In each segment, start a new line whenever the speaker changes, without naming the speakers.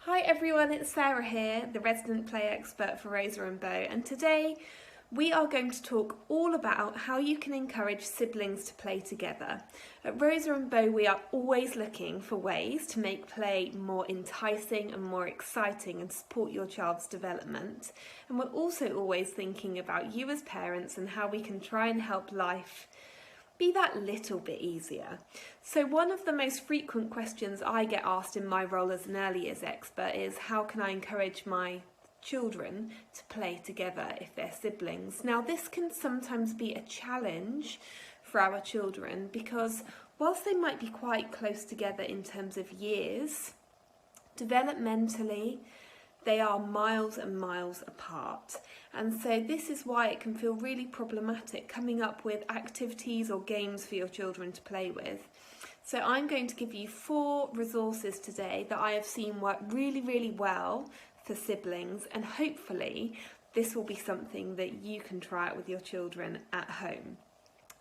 Hi everyone, it's Sarah here, the resident play expert for Rosa and Bo, and today we are going to talk all about how you can encourage siblings to play together. At Rosa and Bo, we are always looking for ways to make play more enticing and more exciting and support your child's development. And we're also always thinking about you as parents and how we can try and help life be that little bit easier. So one of the most frequent questions I get asked in my role as an early years expert is, how can I encourage my children to play together if they're siblings? Now this can sometimes be a challenge for our children because whilst they might be quite close together in terms of years, developmentally they are miles and miles apart. And so this is why it can feel really problematic coming up with activities or games for your children to play with. So I'm going to give you 4 resources today that I have seen work really well for siblings, and hopefully this will be something that you can try out with your children at home.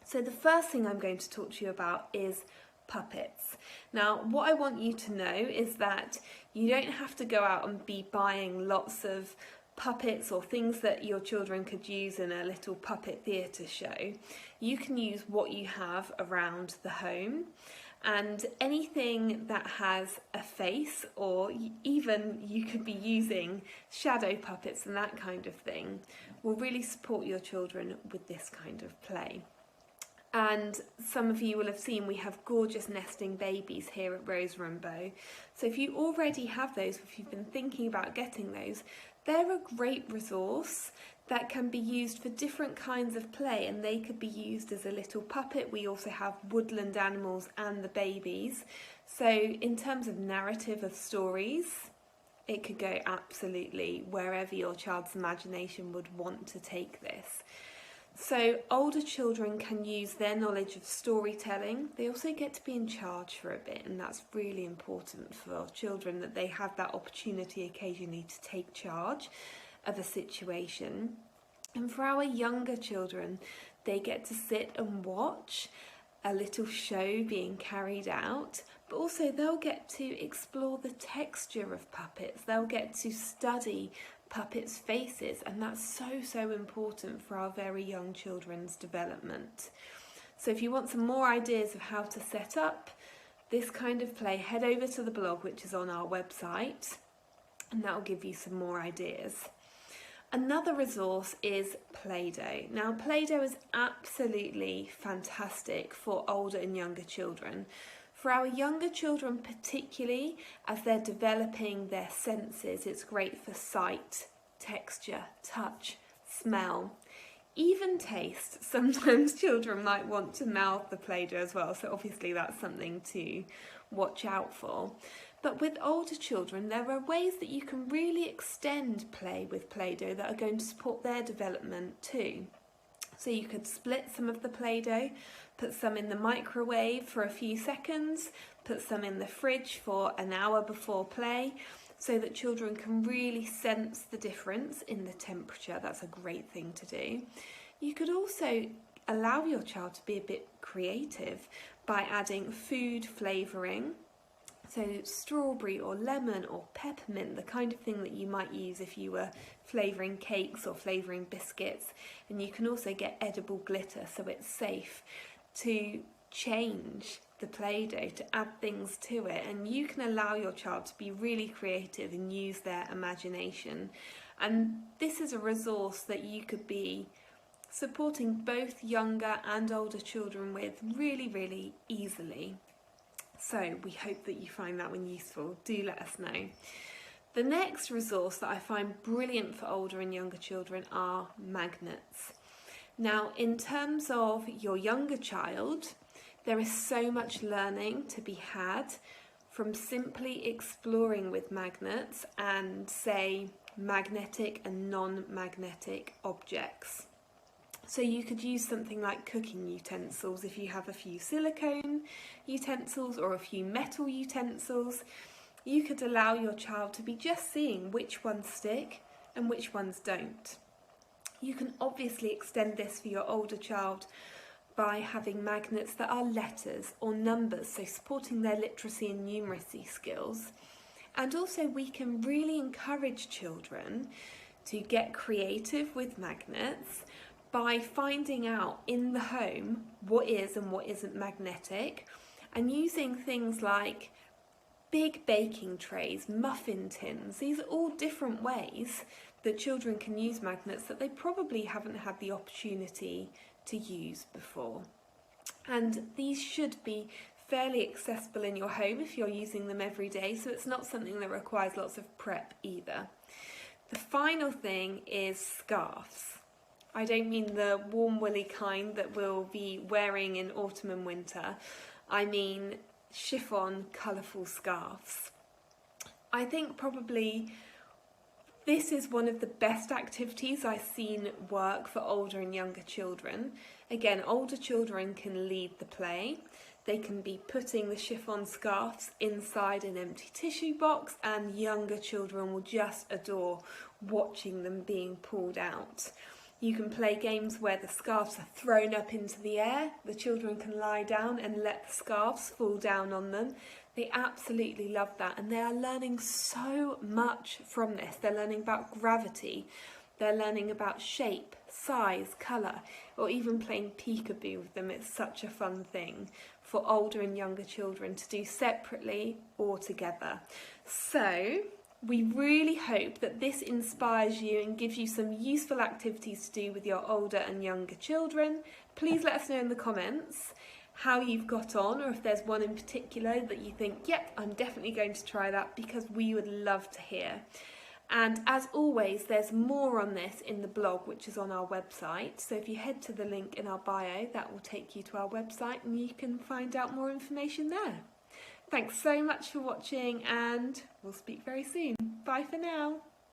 So the first thing I'm going to talk to you about is puppets. Now what I want you to know is that you don't have to go out and be buying lots of puppets or things that your children could use in a little puppet theatre show. You can use what you have around the home, and anything that has a face, or even you could be using shadow puppets and that kind of thing, will really support your children with this kind of play. And some of you will have seen we have gorgeous nesting babies here at Rosa and Bo. So if you already have those, if you've been thinking about getting those, they're a great resource that can be used for different kinds of play, and they could be used as a little puppet. We also have woodland animals and the babies. So in terms of narrative of stories, it could go absolutely wherever your child's imagination would want to take this. So older children can use their knowledge of storytelling. They also get to be in charge for a bit, and that's really important for children, that they have that opportunity occasionally to take charge of a situation. And for our younger children, they get to sit and watch a little show being carried out, but also they'll get to explore the texture of puppets. They'll get to study puppets' faces, and that's so important for our very young children's development. So if you want some more ideas of how to set up this kind of play, head over to the blog, which is on our website, and that will give you some more ideas. Another resource is Play-Doh. Now Play-Doh is absolutely fantastic for older and younger children. For our younger children particularly, as they're developing their senses, it's great for sight, texture, touch, smell, even taste. Sometimes children might want to mouth the Play-Doh as well, so obviously that's something to watch out for. But with older children, there are ways that you can really extend play with Play-Doh that are going to support their development too. So you could split some of the Play-Doh, put some in the microwave for a few seconds, put some in the fridge for an hour before play, so that children can really sense the difference in the temperature. That's a great thing to do. You could also allow your child to be a bit creative by adding food flavouring. So strawberry or lemon or peppermint, the kind of thing that you might use if you were flavouring cakes or flavouring biscuits. And you can also get edible glitter, so it's safe to change the Play-Doh, to add things to it, and you can allow your child to be really creative and use their imagination. And this is a resource that you could be supporting both younger and older children with really easily. So we hope that you find that one useful. Do let us know. The next resource that I find brilliant for older and younger children are magnets. Now, in terms of your younger child, there is so much learning to be had from simply exploring with magnets and, say, magnetic and non-magnetic objects. So you could use something like cooking utensils. If you have a few silicone utensils or a few metal utensils, you could allow your child to be just seeing which ones stick and which ones don't. You can obviously extend this for your older child by having magnets that are letters or numbers, so supporting their literacy and numeracy skills. And also we can really encourage children to get creative with magnets by finding out in the home what is and what isn't magnetic, and using things like big baking trays, muffin tins. These are all different ways that children can use magnets that they probably haven't had the opportunity to use before. And these should be fairly accessible in your home if you're using them every day, so it's not something that requires lots of prep either. The final thing is scarves. I don't mean the warm woolly kind that we'll be wearing in autumn and winter. I mean chiffon, colourful scarves. I think probably this is one of the best activities I've seen work for older and younger children. Again, older children can lead the play. They can be putting the chiffon scarves inside an empty tissue box, and younger children will just adore watching them being pulled out. You can play games where the scarves are thrown up into the air. The children can lie down and let the scarves fall down on them. They absolutely love that, and they are learning so much from this. They're learning about gravity. They're learning about shape, size, colour, or even playing peekaboo with them. It's such a fun thing for older and younger children to do separately or together. So we really hope that this inspires you and gives you some useful activities to do with your older and younger children. Please let us know in the comments how you've got on, or if there's one in particular that you think, yep, I'm definitely going to try that, because we would love to hear. And as always, there's more on this in the blog, which is on our website. So if you head to the link in our bio, that will take you to our website and you can find out more information there. Thanks so much for watching, and we'll speak very soon. Bye for now.